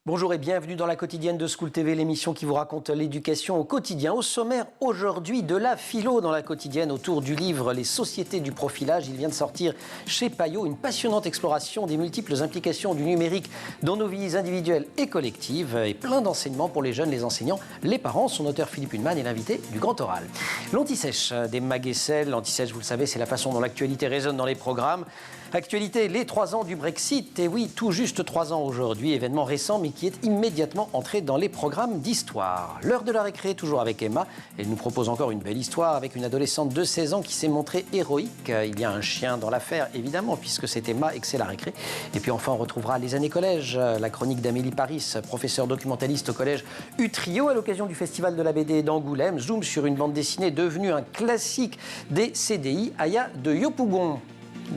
Bonjour et bienvenue dans la quotidienne de School TV, l'émission qui vous raconte l'éducation au quotidien. Au sommaire aujourd'hui de la philo dans la quotidienne autour du livre Les sociétés du profilage. Il vient de sortir chez Payot, une passionnante exploration des multiples implications du numérique dans nos vies individuelles et collectives et plein d'enseignements pour les jeunes, les enseignants, les parents. Son auteur Philippe Hunnemann est l'invité du Grand Oral. L'anti-sèche des Mag-Essel, l'anti-sèche vous le savez c'est la façon dont l'actualité résonne dans les programmes. Actualité, les 3 ans du Brexit, et oui, tout juste 3 ans aujourd'hui, événement récent mais qui est immédiatement entré dans les programmes d'histoire. L'heure de la récré, toujours avec Emma, elle nous propose encore une belle histoire avec une adolescente de 16 ans qui s'est montrée héroïque. Il y a un chien dans l'affaire, évidemment, puisque c'est Emma et que c'est la récré. Et puis enfin, on retrouvera les années collège, la chronique d'Amélie Paris, professeure documentaliste au collège Utrio à l'occasion du Festival de la BD d'Angoulême. Zoom sur une bande dessinée devenue un classique des CDI, Aya de Yopougon.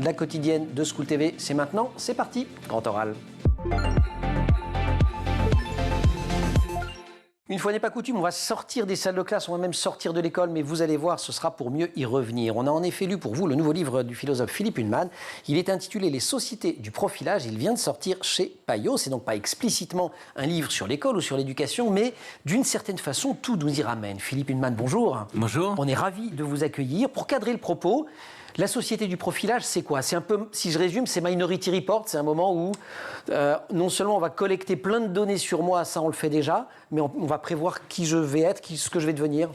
La quotidienne de School TV, c'est maintenant, c'est parti, Grand Oral. Une fois n'est pas coutume, on va sortir des salles de classe, on va même sortir de l'école, mais vous allez voir, ce sera pour mieux y revenir. On a en effet lu pour vous le nouveau livre du philosophe Philippe Hunnemann. Il est intitulé Les sociétés du profilage. Il vient de sortir chez Payot. C'est donc pas explicitement un livre sur l'école ou sur l'éducation, mais d'une certaine façon, tout nous y ramène. Philippe Hunnemann, bonjour. Bonjour. On est ravis de vous accueillir. Pour cadrer le propos, la société du profilage, c'est quoi? C'est un peu, si je résume, c'est Minority Report. C'est un moment où non seulement on va collecter plein de données sur moi, ça on le fait déjà, mais on va prévoir qui je vais être, ce que je vais devenir.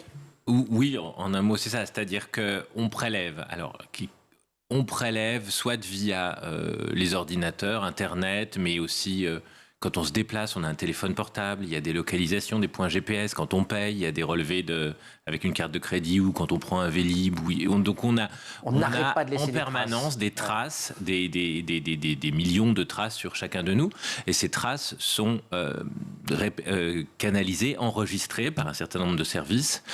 Oui, en un mot, c'est ça. C'est-à-dire qu'on prélève. Alors, on prélève soit via les ordinateurs, Internet, mais aussi quand on se déplace, on a un téléphone portable, il y a des localisations, des points GPS. Quand on paye, il y a des relevés avec une carte de crédit ou quand on prend un Vélib. Donc on a pas de laisser en permanence des traces, des millions de traces sur chacun de nous. Et ces traces sont canalisées, enregistrées par un certain nombre de services.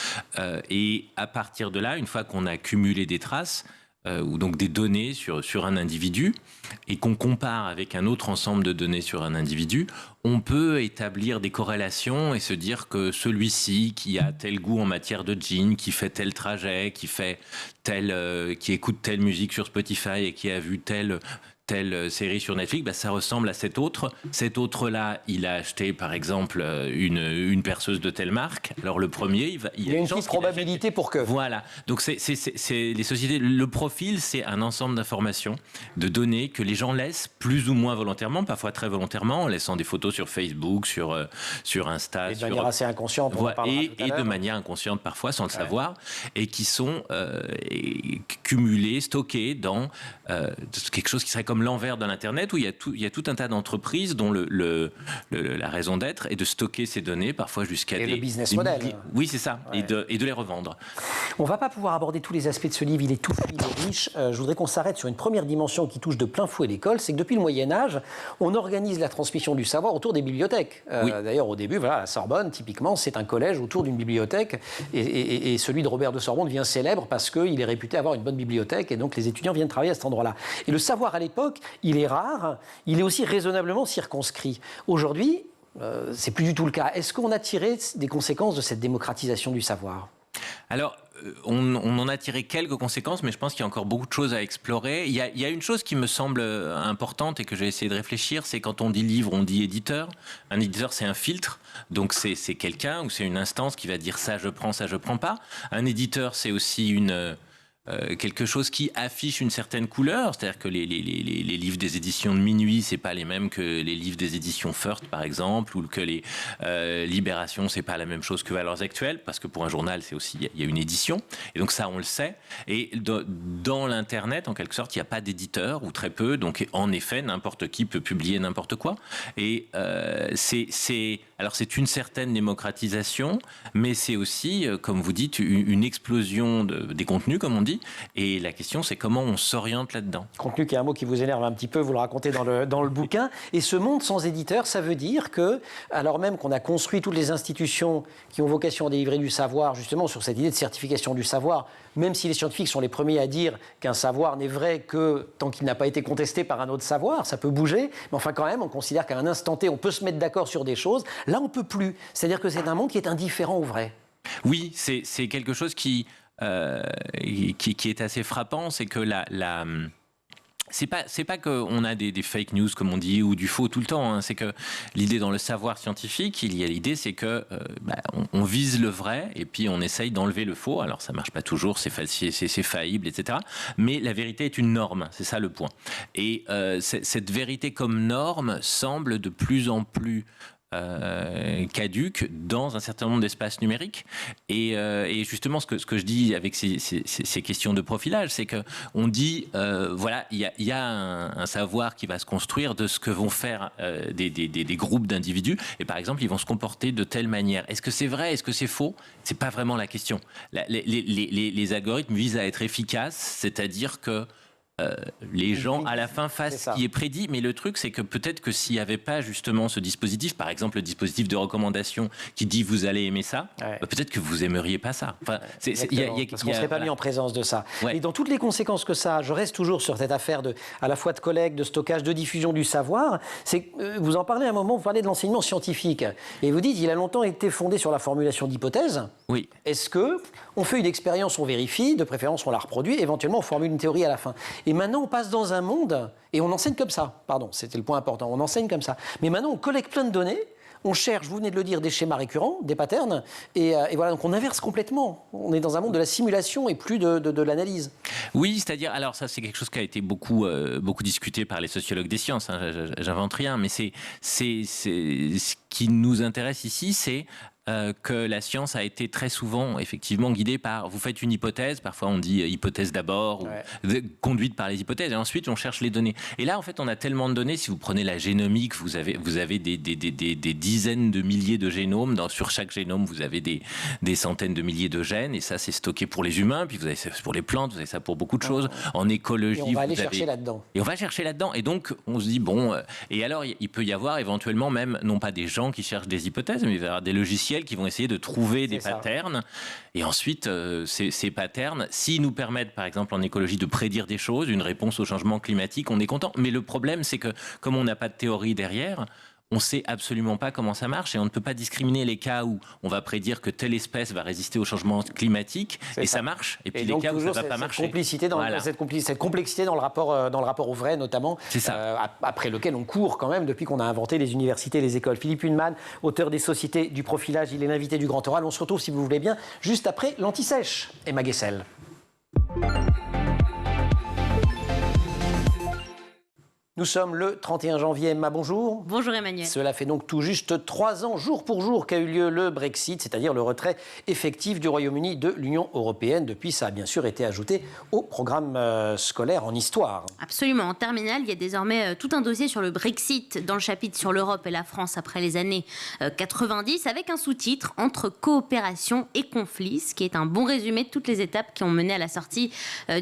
Et à partir de là, une fois qu'on a cumulé des traces, ou donc des données sur un individu, et qu'on compare avec un autre ensemble de données sur un individu, on peut établir des corrélations et se dire que celui-ci qui a tel goût en matière de jean, qui fait tel trajet, qui écoute telle musique sur Spotify et qui a vu telle série sur Netflix, ça ressemble à cet autre. Cet autre-là, il a acheté, par exemple, une perceuse de telle marque. Alors, le premier, il y a une petite probabilité pour que... Voilà. Donc, c'est les sociétés... Le profil, c'est un ensemble d'informations, de données que les gens laissent plus ou moins volontairement, parfois très volontairement, en laissant des photos sur Facebook, sur Insta. Et de manière assez inconsciente, on en parlera tout à l'heure. Et de manière inconsciente, parfois, sans le savoir, et qui sont cumulés, stockés dans quelque chose qui serait comme l'envers de l'Internet, où il y a tout un tas d'entreprises dont la raison d'être est de stocker ces données, parfois jusqu'à le business model. Oui, c'est ça, ouais. et de les revendre. On ne va pas pouvoir aborder tous les aspects de ce livre, il est touffu, il est riche. Je voudrais qu'on s'arrête sur une première dimension qui touche de plein fouet l'école, c'est que depuis le Moyen-Âge, on organise la transmission du savoir autour des bibliothèques. Oui. D'ailleurs, au début, voilà, la Sorbonne, typiquement, c'est un collège autour d'une bibliothèque, et celui de Robert de Sorbonne devient célèbre parce qu'il est réputé avoir une bonne bibliothèque, et donc les étudiants viennent travailler à cet endroit-là. Et le savoir à l'époque, il est rare, il est aussi raisonnablement circonscrit. Aujourd'hui, c'est plus du tout le cas. Est-ce qu'on a tiré des conséquences de cette démocratisation du savoir ? Alors, on en a tiré quelques conséquences, mais je pense qu'il y a encore beaucoup de choses à explorer. Il y a une chose qui me semble importante et que j'ai essayé de réfléchir, c'est quand on dit livre, on dit éditeur. Un éditeur, c'est un filtre, donc c'est quelqu'un ou c'est une instance qui va dire ça je prends pas. Un éditeur, c'est aussi quelque chose qui affiche une certaine couleur, c'est-à-dire que les livres des éditions de Minuit, c'est pas les mêmes que les livres des éditions Furth, par exemple, ou que les Libération, c'est pas la même chose que Valeurs Actuelles, parce que pour un journal, c'est aussi il y a une édition, et donc ça on le sait. Et dans l'internet, en quelque sorte, il n'y a pas d'éditeur ou très peu, donc en effet, n'importe qui peut publier n'importe quoi. Et alors c'est une certaine démocratisation, mais c'est aussi, comme vous dites, une explosion des contenus, comme on dit. Et la question, c'est comment on s'oriente là-dedans. Contenu qui est un mot qui vous énerve un petit peu, vous le racontez dans le bouquin. Et ce monde sans éditeur, ça veut dire que, alors même qu'on a construit toutes les institutions qui ont vocation à délivrer du savoir, justement sur cette idée de certification du savoir, même si les scientifiques sont les premiers à dire qu'un savoir n'est vrai que tant qu'il n'a pas été contesté par un autre savoir, ça peut bouger, mais enfin quand même, on considère qu'à un instant T, on peut se mettre d'accord sur des choses. Là, on ne peut plus. C'est-à-dire que c'est un monde qui est indifférent au vrai. Oui, c'est quelque chose qui est assez frappant, c'est que C'est pas qu'on a des fake news, comme on dit, ou du faux tout le temps. Hein. C'est que l'idée dans le savoir scientifique, il y a l'idée, c'est que on vise le vrai et puis on essaye d'enlever le faux. Alors ça marche pas toujours, c'est faillible, etc. Mais la vérité est une norme, c'est ça le point. Et cette vérité comme norme semble de plus en plus caduque dans un certain nombre d'espaces numériques. Et justement, ce que je dis avec ces questions de profilage, c'est qu'on dit, voilà, il y a un savoir qui va se construire de ce que vont faire des groupes d'individus. Et par exemple, ils vont se comporter de telle manière. Est-ce que c'est vrai? Est-ce que c'est faux? C'est pas vraiment la question. Les algorithmes visent à être efficaces, c'est-à-dire que les gens à la fin fassent ce qui est prédit, mais le truc c'est que peut-être que s'il n'y avait pas justement ce dispositif, par exemple le dispositif de recommandation qui dit vous allez aimer ça, peut-être que vous aimeriez pas ça. Enfin, parce qu'on ne serait pas mis en présence de ça. Et dans toutes les conséquences que ça a, je reste toujours sur cette affaire à la fois de collecte, de stockage, de diffusion du savoir. Vous en parlez à un moment, vous parlez de l'enseignement scientifique et vous dites il a longtemps été fondé sur la formulation d'hypothèses. Oui. Est-ce que on fait une expérience, on vérifie, de préférence on la reproduit, éventuellement on formule une théorie à la fin. Et maintenant, on passe dans un monde, et on enseigne comme ça. Pardon, c'était le point important, on enseigne comme ça. Mais maintenant, on collecte plein de données, on cherche, vous venez de le dire, des schémas récurrents, des patterns, et voilà, donc on inverse complètement. On est dans un monde de la simulation et plus de l'analyse. Oui, c'est-à-dire, alors ça c'est quelque chose qui a été beaucoup discuté par les sociologues des sciences, hein, j'invente rien, mais c'est ce qui nous intéresse ici, c'est que la science a été très souvent effectivement guidée par, vous faites une hypothèse, parfois on dit hypothèse d'abord, ou conduite par les hypothèses, et ensuite on cherche les données. Et là en fait on a tellement de données, si vous prenez la génomique, vous avez des dizaines de milliers de génomes, sur chaque génome vous avez des centaines de milliers de gènes, et ça c'est stocké pour les humains, puis vous avez ça pour les plantes, vous avez ça pour beaucoup de choses, en écologie. Et on va aller chercher là-dedans. Et on va chercher là-dedans, et donc on se dit bon, et alors il peut y avoir éventuellement même, non pas des gens qui cherchent des hypothèses, mais il va y avoir des logiciels qui vont essayer de trouver des patterns. Et ensuite, ces patterns, s'ils nous permettent, par exemple en écologie, de prédire des choses, une réponse au changement climatique, on est content. Mais le problème, c'est que comme on n'a pas de théorie derrière, on ne sait absolument pas comment ça marche et on ne peut pas discriminer les cas où on va prédire que telle espèce va résister au changement climatique et ça marche. Et puis les cas où ça ne va pas marcher. Cette complexité dans le rapport au vrai, notamment, après lequel on court quand même depuis qu'on a inventé les universités et les écoles. Philippe Hunnemann, auteur des Sociétés du profilage, il est l'invité du Grand Oral. On se retrouve, si vous voulez bien, juste après l'Anti-Sèche. Emma Guessel. Nous sommes le 31 janvier. Emma, bonjour. Bonjour Emmanuel. Cela fait donc tout juste 3 ans, jour pour jour, qu'a eu lieu le Brexit, c'est-à-dire le retrait effectif du Royaume-Uni de l'Union européenne. Depuis, ça a bien sûr été ajouté au programme scolaire en histoire. Absolument. En terminale, il y a désormais tout un dossier sur le Brexit dans le chapitre sur l'Europe et la France après les années 90, avec un sous-titre entre coopération et conflit, ce qui est un bon résumé de toutes les étapes qui ont mené à la sortie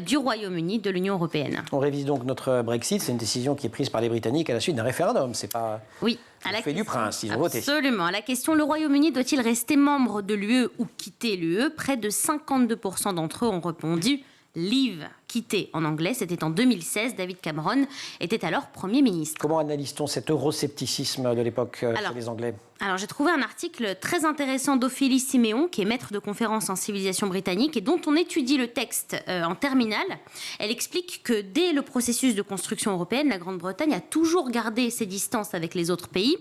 du Royaume-Uni de l'Union européenne. On révise donc notre Brexit. C'est une décision qui est prise par les Britanniques à la suite d'un référendum. C'est pas le fait du prince, ils ont voté. Absolument. À la question, le Royaume-Uni doit-il rester membre de l'UE ou quitter l'UE? Près de 52% d'entre eux ont répondu leave, quitter en anglais. C'était en 2016. David Cameron était alors Premier ministre. Comment analyse-t-on cet euroscepticisme de l'époque chez les Anglais? Alors, j'ai trouvé un article très intéressant d'Ophélie Siméon, qui est maître de conférences en civilisation britannique et dont on étudie le texte en terminale. Elle explique que dès le processus de construction européenne, la Grande-Bretagne a toujours gardé ses distances avec les autres pays.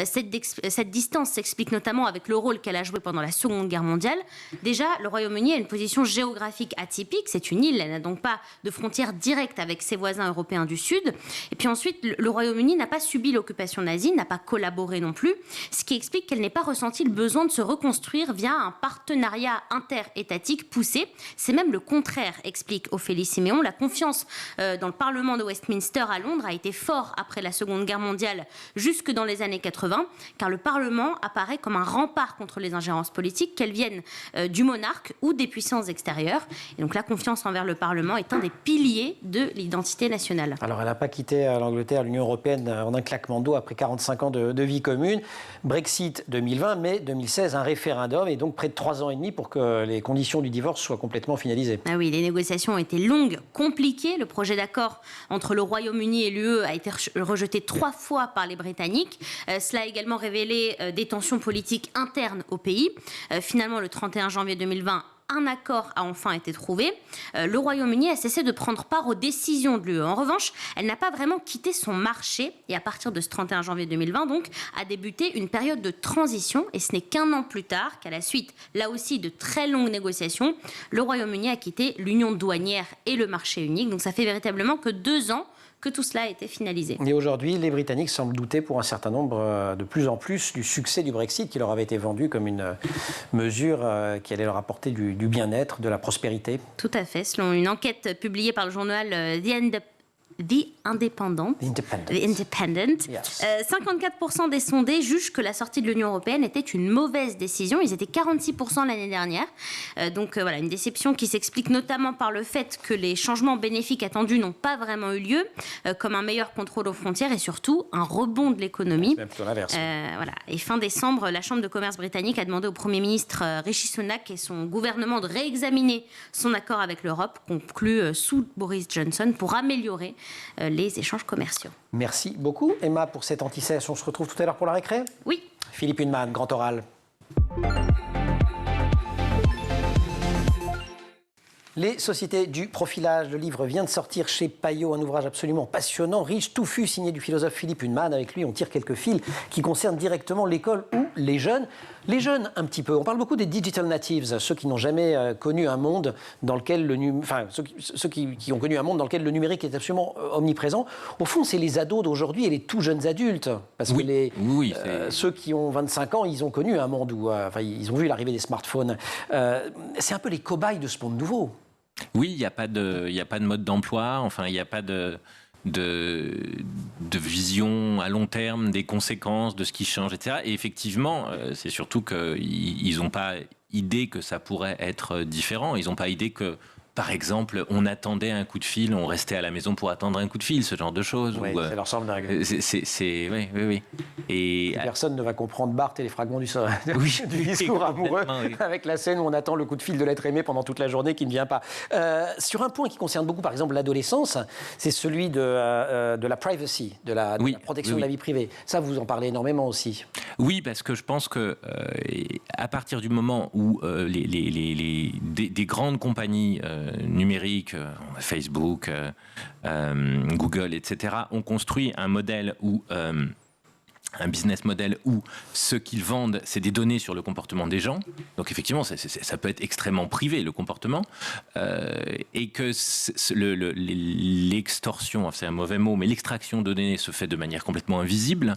Cette distance s'explique notamment avec le rôle qu'elle a joué pendant la Seconde Guerre mondiale. Déjà, le Royaume-Uni a une position géographique atypique. C'est une île, elle n'a donc pas de frontière directe avec ses voisins européens du Sud. Et puis ensuite, le Royaume-Uni n'a pas subi l'occupation nazie, n'a pas collaboré non plus, ce qui explique qu'elle n'ait pas ressenti le besoin de se reconstruire via un partenariat interétatique poussé. C'est même le contraire, explique Ophélie Siméon. La confiance dans le Parlement de Westminster à Londres a été forte après la Seconde Guerre mondiale jusque dans les années 80, car le Parlement apparaît comme un rempart contre les ingérences politiques, qu'elles viennent du monarque ou des puissances extérieures. Et donc la confiance envers le Parlement est un des piliers de l'identité nationale. Alors elle n'a pas quitté l'Angleterre, l'Union européenne en un claquement de doigts après 45 ans de vie commune. Brexit 2020, mai 2016, un référendum et donc près de 3 ans et demi pour que les conditions du divorce soient complètement finalisées. Ah oui, les négociations ont été longues, compliquées. Le projet d'accord entre le Royaume-Uni et l'UE a été rejeté 3 fois par les Britanniques. Cela a également révélé des tensions politiques internes au pays. Finalement, le 31 janvier 2020, un accord a enfin été trouvé. Le Royaume-Uni a cessé de prendre part aux décisions de l'UE. En revanche, elle n'a pas vraiment quitté son marché. Et à partir de ce 31 janvier 2020, donc, a débuté une période de transition. Et ce n'est qu'un an plus tard qu'à la suite, là aussi, de très longues négociations, le Royaume-Uni a quitté l'union douanière et le marché unique. Donc ça fait véritablement que 2 ans que tout cela a été finalisé. Et aujourd'hui, les Britanniques semblent douter pour un certain nombre, de plus en plus, du succès du Brexit qui leur avait été vendu comme une mesure qui allait leur apporter du bien-être, de la prospérité. Tout à fait. Selon une enquête publiée par le journal The Independent. Yes. 54% des sondés jugent que la sortie de l'Union européenne était une mauvaise décision. Ils étaient 46% l'année dernière. Voilà, une déception qui s'explique notamment par le fait que les changements bénéfiques attendus n'ont pas vraiment eu lieu, comme un meilleur contrôle aux frontières et surtout un rebond de l'économie. C'est même plutôt l'inverse. Voilà. Et fin décembre, la Chambre de commerce britannique a demandé au Premier ministre Rishi Sunak et son gouvernement de réexaminer son accord avec l'Europe, conclu sous Boris Johnson, pour améliorer les échanges commerciaux. Merci beaucoup, Emma, pour cette anti-sèche. On se retrouve tout à l'heure pour la récré ? Oui. Philippe Hunnemann, grand oral. Les sociétés du profilage, le livre vient de sortir chez Payot, un ouvrage absolument passionnant, riche, touffu, signé du philosophe Philippe Hunnemann. Avec lui, on tire quelques fils qui concernent directement l'école ou les jeunes. Les jeunes, un petit peu. On parle beaucoup des digital natives, ceux qui n'ont jamais connu un monde dans lequel ceux qui ont connu un monde dans lequel le numérique est absolument omniprésent. Au fond, c'est les ados d'aujourd'hui et les tout jeunes adultes. Parce que ceux qui ont 25 ans, ils ont connu un monde où ils ont vu l'arrivée des smartphones. C'est un peu les cobayes de ce monde nouveau. Oui, il n'y a pas de mode d'emploi, il n'y a pas de vision à long terme des conséquences de ce qui change, etc. Et effectivement, c'est surtout qu'ils n'ont pas idée que ça pourrait être différent. Ils n'ont pas idée que, par exemple, on attendait un coup de fil, on restait à la maison pour attendre un coup de fil, ce genre de choses. Oui, ça leur semble dingue. Oui. Et personne ne va comprendre Barthes et les fragments du discours amoureux, avec la scène où on attend le coup de fil de l'être aimé pendant toute la journée qui ne vient pas. Sur un point qui concerne beaucoup, par exemple, l'adolescence, c'est celui de la privacy, de la protection de la vie privée. Ça, vous en parlez énormément aussi. Oui, parce que je pense que à partir du moment où des grandes compagnies numériques, Facebook, Google, etc., ont construit un modèle où un business model où ce qu'ils vendent, c'est des données sur le comportement des gens. Donc effectivement, ça peut être extrêmement privé, le comportement. Et que l'extorsion, c'est un mauvais mot, mais l'extraction de données se fait de manière complètement invisible.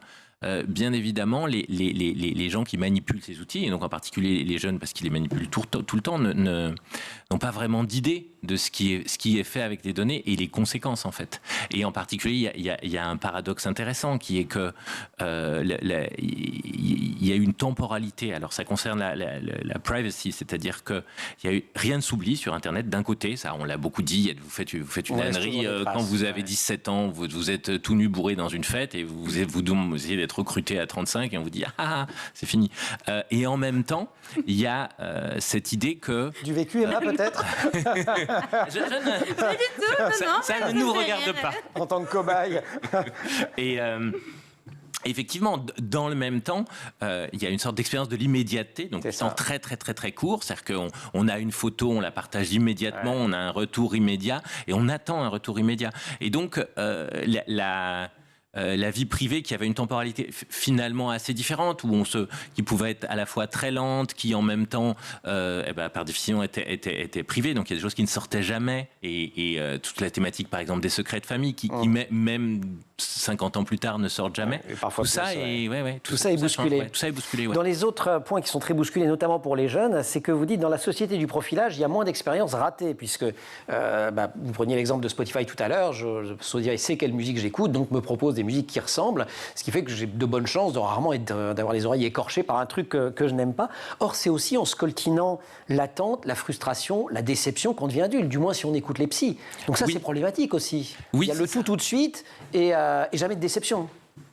Bien évidemment, les gens qui manipulent ces outils, et donc en particulier les jeunes, parce qu'ils les manipulent tout le temps, n'ont pas vraiment d'idée de ce qui est fait avec les données et les conséquences, en fait. Et en particulier, il y a un paradoxe intéressant qui est que il y a une temporalité. Alors, ça concerne la privacy, c'est-à-dire que rien ne s'oublie sur Internet. D'un côté, ça, on l'a beaucoup dit, vous faites une ânerie quand vous avez 17 ans, vous êtes tout nu bourré dans une fête et vous essayez d'être recruté à 35 et on vous dit c'est fini. Et en même temps, il y a cette idée que... Du vécu, Emma, peut-être ça ne nous regarde pas. En tant que cobaye. Et... effectivement, dans le même temps, il y a une sorte d'expérience de l'immédiateté, donc en très très très très court, c'est-à-dire qu'on a une photo, on la partage immédiatement, on a un retour immédiat et on attend un retour immédiat. Et donc la vie privée qui avait une temporalité finalement assez différente, qui pouvait être à la fois très lente, qui en même temps, par définition, était privée. Donc il y a des choses qui ne sortaient jamais. Et toute la thématique, par exemple, des secrets de famille, qui même 50 ans plus tard ne sortent jamais. Tout ça est bousculé. Tout ça est bousculé. Dans les autres points qui sont très bousculés, notamment pour les jeunes, c'est que vous dites dans la société du profilage, il y a moins d'expériences ratées, puisque vous preniez l'exemple de Spotify tout à l'heure. Spotify sait quelle musique j'écoute, donc me propose des musiques qui ressemblent, ce qui fait que j'ai de bonnes chances de rarement d'avoir les oreilles écorchées par un truc que je n'aime pas. Or, c'est aussi en scoltinant l'attente, la frustration, la déception qu'on devient adulte, du moins si on écoute les psys. Donc ça, c'est problématique aussi. Il y a le tout de suite et jamais de déception.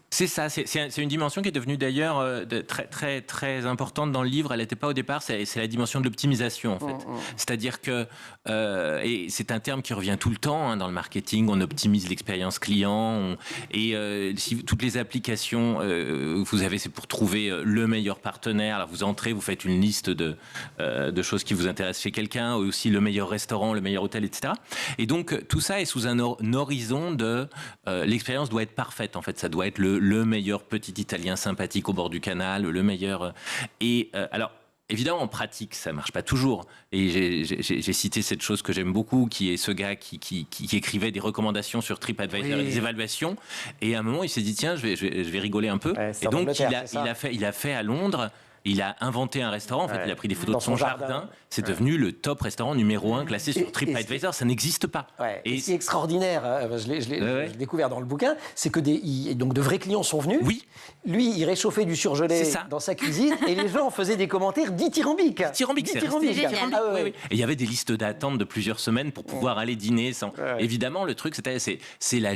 C'est ça, c'est une dimension qui est devenue d'ailleurs très, très, très importante dans le livre. Elle n'était pas au départ, c'est la dimension de l'optimisation en fait. C'est-à-dire que, et c'est un terme qui revient tout le temps dans le marketing, on optimise l'expérience client, si toutes les applications vous avez, c'est pour trouver le meilleur partenaire. Alors vous entrez, vous faites une liste de choses qui vous intéressent chez quelqu'un, aussi le meilleur restaurant, le meilleur hôtel, etc. Et donc tout ça est sous un horizon de l'expérience doit être parfaite en fait, ça doit être le meilleur petit Italien sympathique au bord du canal, le meilleur. Alors, évidemment, en pratique, ça marche pas toujours. Et j'ai cité cette chose que j'aime beaucoup, qui est ce gars qui écrivait des recommandations sur TripAdvisor, des évaluations. Et à un moment, il s'est dit tiens, je vais rigoler un peu. Ouais, et donc, il a fait à Londres. Il a inventé un restaurant, en fait, il a pris des photos de son jardin. C'est devenu le top restaurant numéro 1 classé sur TripAdvisor. Ça n'existe pas. Ouais. Et ce qui est extraordinaire, je l'ai découvert dans le bouquin, c'est que donc de vrais clients sont venus. Oui. Lui, il réchauffait du surgelé dans sa cuisine et les gens faisaient des commentaires dithyrambiques. C'est génial. Et il y avait des listes d'attente de plusieurs semaines pour pouvoir aller dîner. Évidemment, le truc, c'est la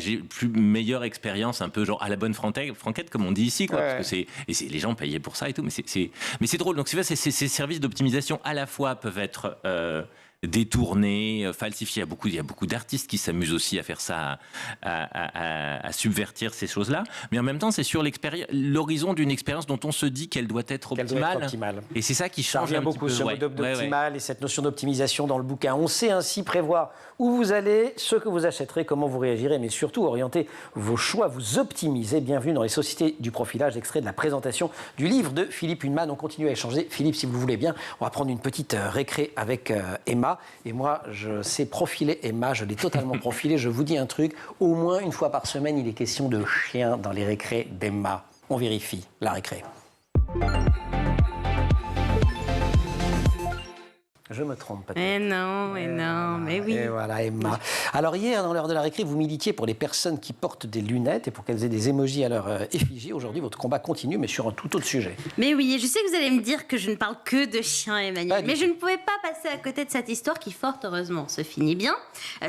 meilleure expérience, un peu genre à la bonne franquette, comme on dit ici, quoi. Parce que les gens payaient pour ça et tout, mais c'est drôle. Donc, ces services d'optimisation, à la fois, peuvent être détournés, falsifiés. Il y a beaucoup d'artistes qui s'amusent aussi à faire ça, à subvertir ces choses-là. Mais en même temps, c'est sur l'horizon d'une expérience dont on se dit qu'elle doit être optimale. Et c'est ça qui change un beaucoup, petit peu. ce mode d'optimal et cette notion d'optimisation dans le bouquin. On sait ainsi prévoir où vous allez, ce que vous achèterez, comment vous réagirez, mais surtout orienter vos choix, vous optimiser. Bienvenue dans les sociétés du profilage, extrait de la présentation du livre de Philippe Hunnemann. On continue à échanger. Philippe, si vous le voulez bien, on va prendre une petite récré avec Emma. Et moi, je sais profiler Emma, je l'ai totalement profilée. Je vous dis un truc, au moins une fois par semaine, il est question de chiens dans les récrés d'Emma. On vérifie la récré. Je me trompe peut-être. Mais oui. Et voilà, Emma. Alors hier, dans l'heure de la récré, vous militiez pour les personnes qui portent des lunettes et pour qu'elles aient des émojis à leur effigie. Aujourd'hui, votre combat continue, mais sur un tout autre sujet. Mais oui, je sais que vous allez me dire que je ne parle que de chiens, Emmanuel. Mais je ne pouvais pas passer à côté de cette histoire qui, fort heureusement, se finit bien.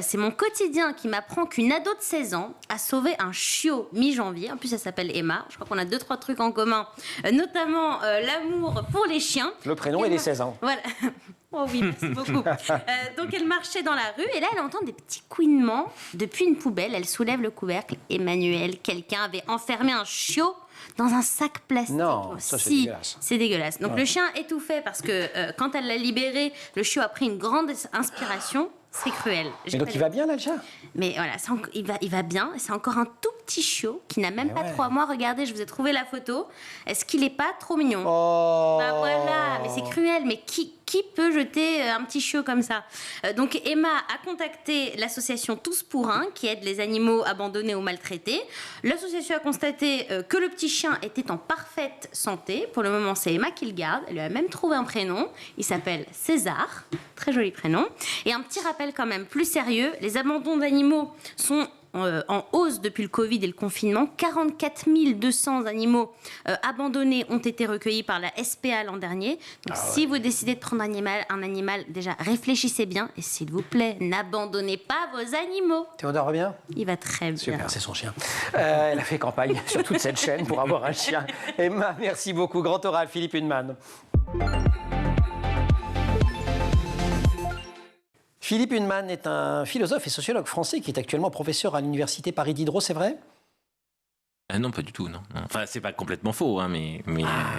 C'est mon quotidien qui m'apprend qu'une ado de 16 ans a sauvé un chiot mi-janvier. En plus, elle s'appelle Emma. Je crois qu'on a 2-3 trucs en commun, notamment l'amour pour les chiens. Le prénom et les 16 ans. Voilà. Oh oui, merci beaucoup. Donc elle marchait dans la rue et là elle entend des petits couinements depuis une poubelle. Elle soulève le couvercle. Emmanuel, quelqu'un avait enfermé un chiot dans un sac plastique. Non, ça c'est dégueulasse. C'est dégueulasse. Donc le chien étouffait parce que quand elle l'a libéré, le chiot a pris une grande inspiration. C'est cruel. Mais donc il va bien là, le chat ? Mais voilà, il va bien. C'est encore un tout petit chiot qui n'a même pas 3 mois. Regardez, je vous ai trouvé la photo. Est-ce qu'il n'est pas trop mignon ? Bah voilà, mais c'est cruel. Mais qui peut jeter un petit chiot comme ça ? Donc Emma a contacté l'association Tous pour un, qui aide les animaux abandonnés ou maltraités. L'association a constaté que le petit chien était en parfaite santé. Pour le moment, c'est Emma qui le garde. Elle lui a même trouvé un prénom. Il s'appelle César. Très joli prénom. Et un petit rappel quand même plus sérieux, les abandons d'animaux sont en hausse depuis le Covid et le confinement. 44 200 animaux abandonnés ont été recueillis par la SPA l'an dernier. Donc si vous décidez de prendre un animal, déjà réfléchissez bien et s'il vous plaît, n'abandonnez pas vos animaux. Théodore va bien ? Il va très bien. Super, c'est son chien. Elle a fait campagne sur toute cette chaîne pour avoir un chien. Emma, merci beaucoup. Grand oral, Philippe Hunnemann. Philippe Hunnemann est un philosophe et sociologue français qui est actuellement professeur à l'université Paris Diderot, c'est vrai ? Non, pas du tout, non. Enfin, c'est pas complètement faux, hein, mais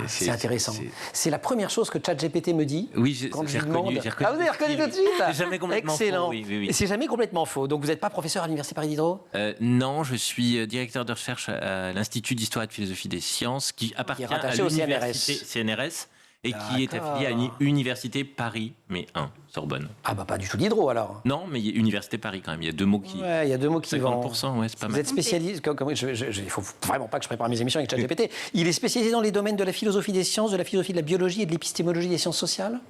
c'est intéressant. C'est la première chose que ChatGPT me dit. Oui, quand j'ai je lui demande. Reconnu, vous avez reconnu tout de suite ? C'est jamais complètement Excellent. faux. Oui. Et c'est jamais complètement faux. Donc vous n'êtes pas professeur à l'université Paris Diderot ? Non, je suis directeur de recherche à l'Institut d'histoire et de philosophie des sciences, qui appartient à l'université CNRS. Et qui est affilié à l'Université Paris, mais 1, Sorbonne. Ah bah pas du tout Diderot alors. Non, mais Université Paris quand même. Il y a 2 mots qui. Ouais, il y a 2 mots qui vont. 50%, ouais, c'est pas mal. Vous êtes spécialiste. Il faut vraiment pas que je prépare mes émissions avec ChatGPT. Il est spécialisé dans les domaines de la philosophie des sciences, de la philosophie de la biologie et de l'épistémologie des sciences sociales.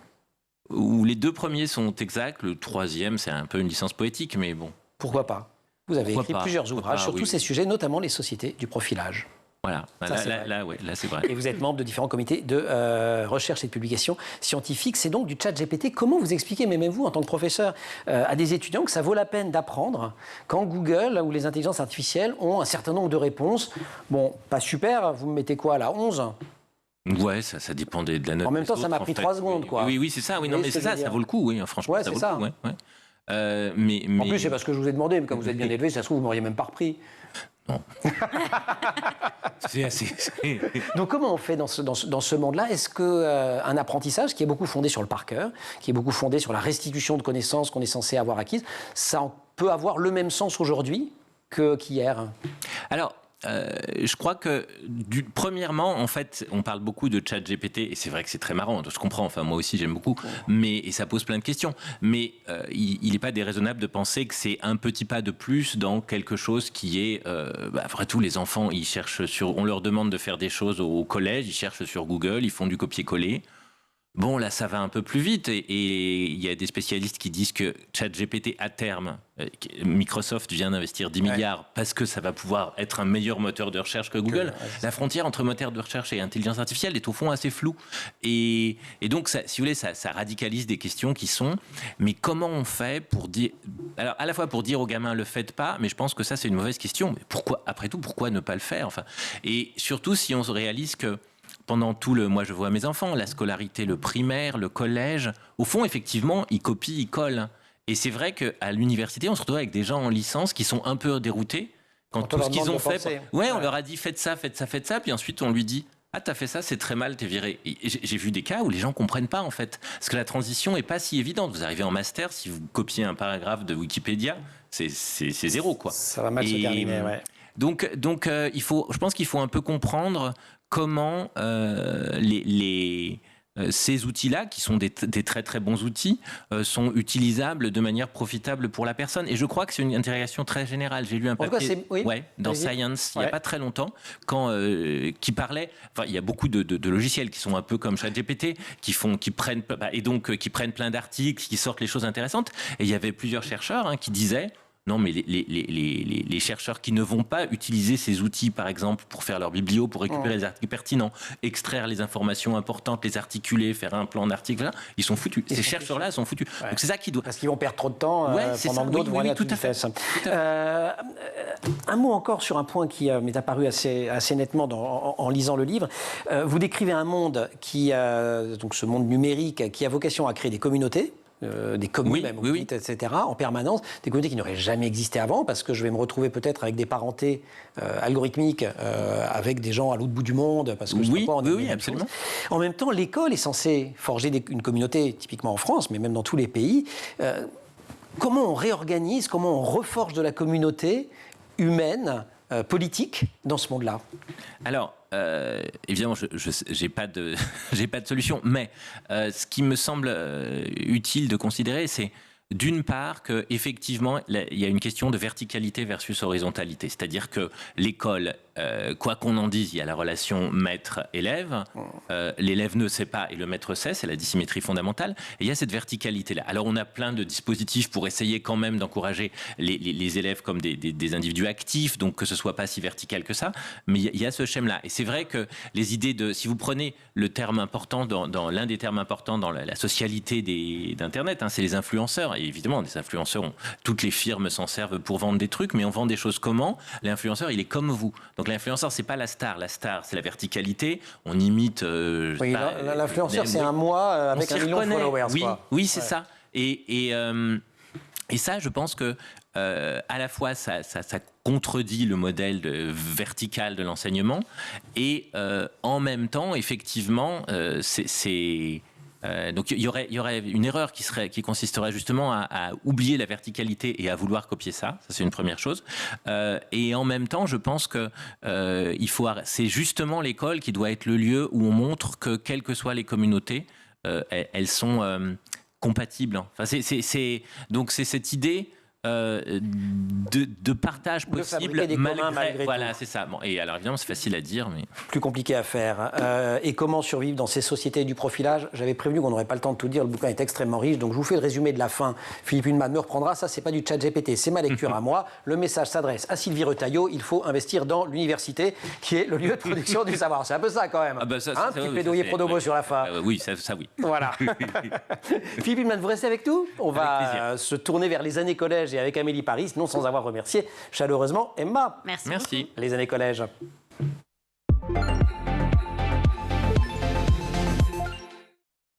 Où les 2 premiers sont exacts, le 3e c'est un peu une licence poétique, mais bon. Pourquoi pas ? Vous avez écrit plusieurs ouvrages sur tous ces sujets, notamment les sociétés du profilage. Voilà, là c'est vrai. Et vous êtes membre de différents comités de recherche et de publication scientifique. C'est donc du chat GPT. Comment vous expliquez, mais même vous, en tant que professeur, à des étudiants, que ça vaut la peine d'apprendre quand Google ou les intelligences artificielles ont un certain nombre de réponses? Bon, pas super, vous me mettez quoi là, 11? Ouais, ça dépendait de la note. En même temps, ça m'a pris 3 secondes, quoi. Oui, c'est ça. Oui, non, mais c'est ça, ça vaut le coup, oui, franchement. Ouais, ça c'est vaut ça. le coup, ouais. Mais... En plus, c'est parce que je vous ai demandé, mais comme vous êtes bien élevé, ça se trouve, vous m'auriez même pas repris. Non. C'est assez... Donc comment on fait dans ce monde-là? Est-ce qu'un apprentissage qui est beaucoup fondé sur le par cœur, qui est beaucoup fondé sur la restitution de connaissances qu'on est censé avoir acquises, ça peut avoir le même sens aujourd'hui qu'hier? Alors, je crois que, premièrement, en fait, on parle beaucoup de chat GPT, et c'est vrai que c'est très marrant, je comprends, enfin moi aussi j'aime beaucoup, et ça pose plein de questions, mais il n'est pas déraisonnable de penser que c'est un petit pas de plus dans quelque chose qui est, après tout, les enfants, ils cherchent on leur demande de faire des choses au collège, ils cherchent sur Google, ils font du copier-coller. Bon, là, ça va un peu plus vite et il y a des spécialistes qui disent que ChatGPT, à terme, Microsoft vient d'investir 10 milliards parce que ça va pouvoir être un meilleur moteur de recherche que Google. La frontière entre moteur de recherche et intelligence artificielle est au fond assez floue. Et donc, ça, si vous voulez, ça radicalise des questions qui sont, mais comment on fait pour dire... Alors, à la fois pour dire aux gamins, le faites pas, mais je pense que ça, c'est une mauvaise question. Mais pourquoi, après tout, pourquoi ne pas le faire? Enfin, et surtout, si on se réalise que pendant moi je vois mes enfants, la scolarité, le primaire, le collège, au fond, effectivement, ils copient, ils collent. Et c'est vrai qu'à l'université, on se retrouve avec des gens en licence qui sont un peu déroutés quand tout ce qu'ils ont fait. On leur a dit faites ça, puis ensuite on lui dit ah, t'as fait ça, c'est très mal, t'es viré. Et j'ai vu des cas où les gens comprennent pas, en fait. Parce que la transition est pas si évidente. Vous arrivez en master, si vous copiez un paragraphe de Wikipédia, c'est zéro, quoi. Ça va mal se terminer, ouais. Donc, je pense qu'il faut un peu comprendre comment ces outils-là, qui sont des très très bons outils, sont utilisables de manière profitable pour la personne. Et je crois que c'est une interrogation très générale. J'ai lu un papier dans Science il n'y a pas très longtemps, qui parlait. Enfin, il y a beaucoup de logiciels qui sont un peu comme ChatGPT, qui prennent plein d'articles, qui sortent les choses intéressantes. Et il y avait plusieurs chercheurs qui disaient. Non, mais les chercheurs qui ne vont pas utiliser ces outils, par exemple, pour faire leur biblio, pour récupérer les articles pertinents, extraire les informations importantes, les articuler, faire un plan d'article, ils sont foutus. Ces chercheurs-là sont foutus. Ouais. Donc c'est ça qui doit... Parce qu'ils vont perdre trop de temps pendant que d'autres vont aller à toute vitesse. Un mot encore sur un point qui m'est apparu assez nettement en lisant le livre. Vous décrivez un monde donc ce monde numérique, qui a vocation à créer des communautés. Des communes, etc., en permanence, des communautés qui n'auraient jamais existé avant, parce que je vais me retrouver peut-être avec des parentés algorithmiques, avec des gens à l'autre bout du monde, parce que je ne sais pas en absolument. En même temps, l'école est censée forger une communauté, typiquement en France, mais même dans tous les pays. Comment on réorganise, comment on reforge de la communauté humaine, politique, dans ce monde-là? Alors, évidemment, je n'ai pas de solution, mais ce qui me semble utile de considérer, c'est d'une part qu'effectivement, il y a une question de verticalité versus horizontalité. C'est-à-dire que l'école, quoi qu'on en dise, il y a la relation maître-élève. L'élève ne sait pas et le maître sait, c'est la dissymétrie fondamentale. Et il y a cette verticalité-là. Alors, on a plein de dispositifs pour essayer quand même d'encourager les élèves comme des individus actifs, donc que ce ne soit pas si vertical que ça. Mais il y a ce schème-là. Et c'est vrai que les idées si vous prenez le terme important, dans l'un des termes importants dans la socialité d'Internet, c'est les influenceurs. Et évidemment, les influenceurs, toutes les firmes s'en servent pour vendre des trucs, mais on vend des choses comment? L'influenceur, il est comme vous. Donc l'influenceur, c'est pas la star. La star, c'est la verticalité. On imite. L'influenceur, c'est un moi avec 1 million de followers. Oui, c'est ça. Et ça, je pense que à la fois, ça contredit le modèle vertical de l'enseignement, et en même temps, effectivement, donc il y aurait une erreur qui consisterait justement à oublier la verticalité et à vouloir copier ça. Ça, c'est une première chose. Et en même temps, je pense que c'est justement l'école qui doit être le lieu où on montre que, quelles que soient les communautés, elles sont compatibles. Enfin, donc c'est cette idée de partage possible malgré voilà, tout. c'est ça. Bon, et alors évidemment, c'est facile à dire, mais Plus compliqué à faire. Et comment survivre dans ces sociétés du profilage? J'avais prévenu qu'on n'aurait pas le temps de tout dire. Le bouquin est extrêmement riche, donc je vous fais le résumé de la fin. Philippe Hunnemann me reprendra. Ça, c'est pas du chat GPT, c'est ma lecture à moi. Le message s'adresse à Sylvie Retailleau. Il faut investir dans l'université, qui est le lieu de production du savoir. C'est un peu ça quand même. ah bah ça, Un petit plaidoyer pro-domo sur la fin. oui, ça oui. Voilà. Philippe Hunnemann, vous restez avec nous? On va plaisir. se tourner vers les années collège et avec Amélie Paris, non sans avoir remercié chaleureusement Emma. Merci. Les années collège.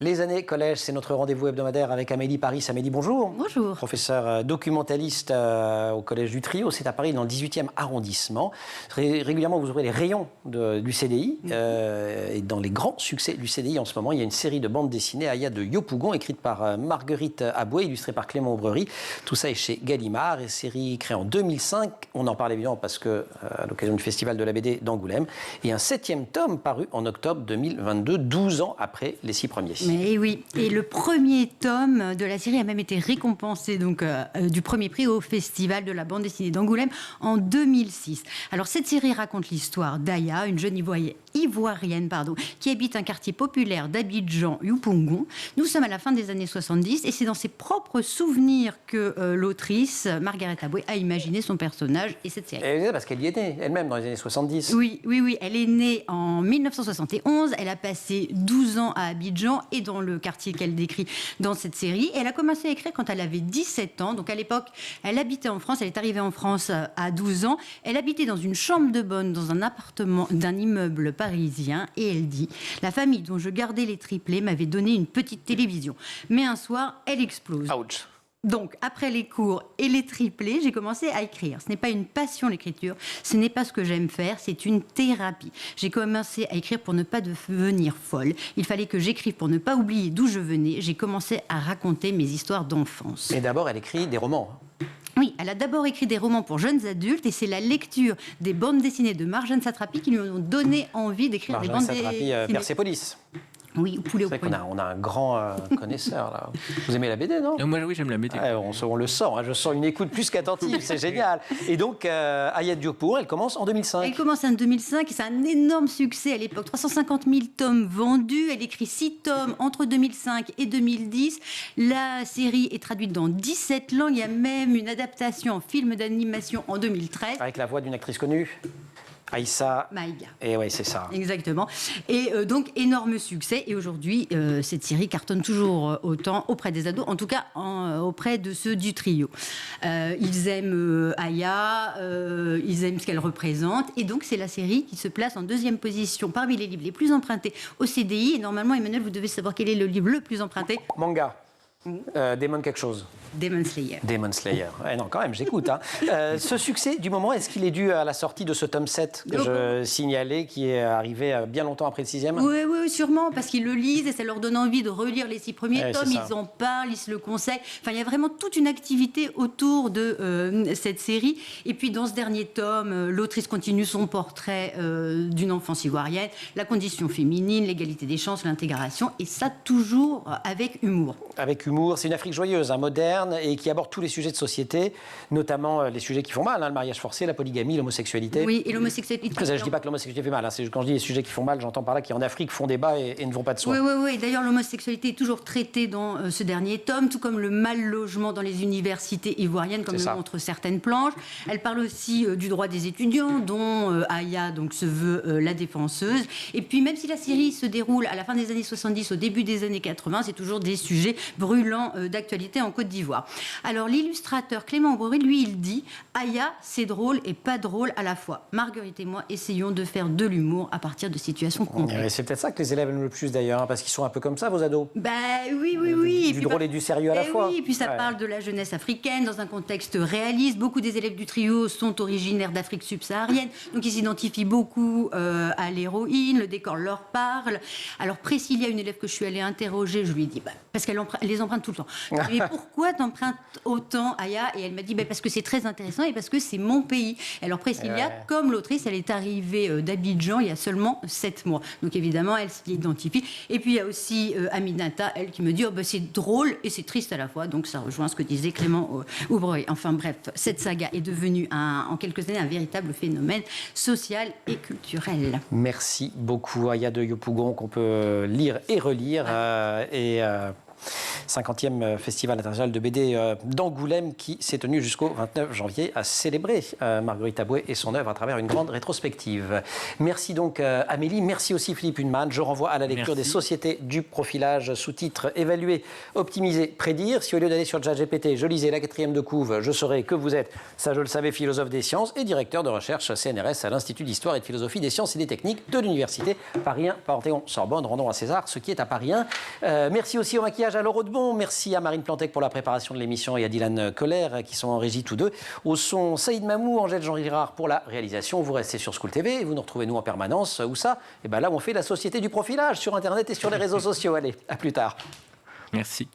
Les années collège, c'est notre rendez-vous hebdomadaire avec Amélie Paris. Amélie, bonjour. Bonjour. Professeur documentaliste au Collège du Trio, c'est à Paris dans le 18e arrondissement. Régulièrement, vous ouvrez les rayons du CDI. Et dans les grands succès du CDI en ce moment, il y a une série de bandes dessinées, Aya de Yopougon, écrite par Marguerite Aboué, illustrée par Clément Aubrerie. Tout ça est chez Gallimard, et série créée en 2005. On en parle évidemment parce que à l'occasion du Festival de la BD d'Angoulême. Et un 7e tome paru en octobre 2022, 12 ans après les 6 premiers. Mais oui, et le premier tome de la série a même été récompensé donc, du premier prix au Festival de la bande dessinée d'Angoulême en 2006. Alors cette série raconte l'histoire d'Aya, une jeune ivoirienne qui habite un quartier populaire d'Abidjan, Yopougon. Nous sommes à la fin des années 70 et c'est dans ses propres souvenirs que l'autrice, Marguerite Aboué, a imaginé son personnage et cette série. Et parce qu'elle y était elle-même dans les années 70. Oui, elle est née en 1971, elle a passé 12 ans à Abidjan et dans le quartier qu'elle décrit dans cette série. Et elle a commencé à écrire quand elle avait 17 ans. Donc à l'époque, elle habitait en France, elle est arrivée en France à 12 ans. Elle habitait dans une chambre de bonne, dans un appartement d'un immeuble parisien. Et elle dit « La famille dont je gardais les triplés m'avait donné une petite télévision. Mais un soir, elle explose. » Ouch. Donc, après les cours et les triplés, j'ai commencé à écrire. Ce n'est pas une passion, l'écriture. Ce n'est pas ce que j'aime faire, c'est une thérapie. J'ai commencé à écrire pour ne pas devenir folle. Il fallait que j'écrive pour ne pas oublier d'où je venais. J'ai commencé à raconter mes histoires d'enfance. Et d'abord, elle écrit des romans. Oui, elle a d'abord écrit des romans pour jeunes adultes et c'est la lecture des bandes dessinées de Marjane Satrapi qui lui ont donné envie d'écrire des bandes dessinées. Persépolis. Oui, ou Poulet au C'est vrai poignet. qu'on a un grand connaisseur, là. Vous aimez la BD, non? Moi, oui, j'aime la BD. Ouais, on le sent, hein, je sens une écoute plus qu'attentive, c'est génial. Et donc, Aya Diopour, elle commence en 2005. Elle commence en 2005 et c'est un énorme succès à l'époque. 350 000 tomes vendus. Elle écrit 6 tomes entre 2005 et 2010. La série est traduite dans 17 langues. Il y a même une adaptation en film d'animation en 2013. Avec la voix d'une actrice connue, Aïssa Maïga. Et oui, c'est ça. Exactement. Et donc, énorme succès. Et aujourd'hui, cette série cartonne toujours autant auprès des ados, en tout cas auprès de ceux du trio. Ils aiment Aya, ils aiment ce qu'elle représente. Et donc, c'est la série qui se place en 2e position parmi les livres les plus empruntés au CDI. Et normalement, Emmanuel, vous devez savoir quel est le livre le plus emprunté. Manga. Demon quelque chose. Demon Slayer. Demon Slayer. Non, quand même, j'écoute. Hein. Ce succès du moment, est-ce qu'il est dû à la sortie de ce tome 7 que je signalais, qui est arrivé bien longtemps après le 6e? Oui, sûrement, parce qu'ils le lisent et ça leur donne envie de relire les 6 premiers tomes. Ils en parlent, ils se le conseillent. Enfin, il y a vraiment toute une activité autour de cette série. Et puis, dans ce dernier tome, l'autrice continue son portrait d'une enfance ivoirienne, la condition féminine, l'égalité des chances, l'intégration, et ça toujours avec humour. Avec humour, c'est une Afrique joyeuse, hein, moderne, et qui aborde tous les sujets de société, notamment les sujets qui font mal, hein, le mariage forcé, la polygamie, l'homosexualité. Oui, et l'homosexualité. Je ne dis pas que l'homosexualité fait mal, hein, quand je dis les sujets qui font mal, j'entends par là qui en Afrique font débat et ne vont pas de soi. Oui. D'ailleurs, l'homosexualité est toujours traitée dans ce dernier tome, tout comme le mal logement dans les universités ivoiriennes, comme le montrent certaines planches. Elle parle aussi du droit des étudiants, dont Aya donc, se veut la défenseuse. Et puis, même si la série se déroule à la fin des années 70, au début des années 80, c'est toujours des sujets brûlants d'actualité en Côte d'Ivoire. Alors, l'illustrateur Clément Aubrerie, lui, il dit « Aya, c'est drôle et pas drôle à la fois. Marguerite et moi essayons de faire de l'humour à partir de situations complexes. » C'est peut-être ça que les élèves aiment le plus, d'ailleurs, hein, parce qu'ils sont un peu comme ça, vos ados. Oui. Du drôle et du sérieux à la fois. Oui, et puis ça parle de la jeunesse africaine dans un contexte réaliste. Beaucoup des élèves du trio sont originaires d'Afrique subsaharienne, donc ils s'identifient beaucoup à l'héroïne, le décor leur parle. Alors Priscilla, une élève que je suis allée interroger, je lui ai dit, parce qu'elle les empruntent tout le temps. Mais pourquoi t'empruntes autant, Aya? Et elle m'a dit, parce que c'est très intéressant et parce que c'est mon pays. Alors Priscilla, comme l'autrice, elle est arrivée d'Abidjan il y a seulement 7 mois. Donc évidemment, elle s'y identifie. Et puis il y a aussi Aminata, elle, qui me dit, c'est drôle et c'est triste à la fois. Donc ça rejoint ce que disait Clément Houbreuil. Enfin bref, cette saga est devenue en quelques années un véritable phénomène social et culturel. Merci beaucoup, Aya de Yopougon, qu'on peut lire et relire. 50e Festival international de BD d'Angoulême qui s'est tenu jusqu'au 29 janvier à célébrer Marguerite Aboué et son œuvre à travers une grande rétrospective. Merci donc Amélie, merci aussi Philippe Hunnemann. Je renvoie à la lecture des sociétés du profilage, sous-titre Évaluer, optimiser, prédire. Si au lieu d'aller sur ChatGPT, je lisais la 4e de couve, je saurais que vous êtes, ça je le savais, philosophe des sciences et directeur de recherche CNRS à l'Institut d'Histoire et de Philosophie des Sciences et des Techniques de l'Université Paris 1, Panthéon-Sorbonne. Rendons à César ce qui est à Paris 1. Merci aussi au maquillage à Laure Audebon. Merci à Marine Plantec pour la préparation de l'émission et à Dylan Coller qui sont en régie tous deux. Au son, Saïd Mamou, Angèle Jean-Girard pour la réalisation. Vous restez sur School TV et vous nous retrouvez nous en permanence. Où ça? Là où on fait la société du profilage sur Internet et sur les réseaux sociaux. Allez, à plus tard. Merci.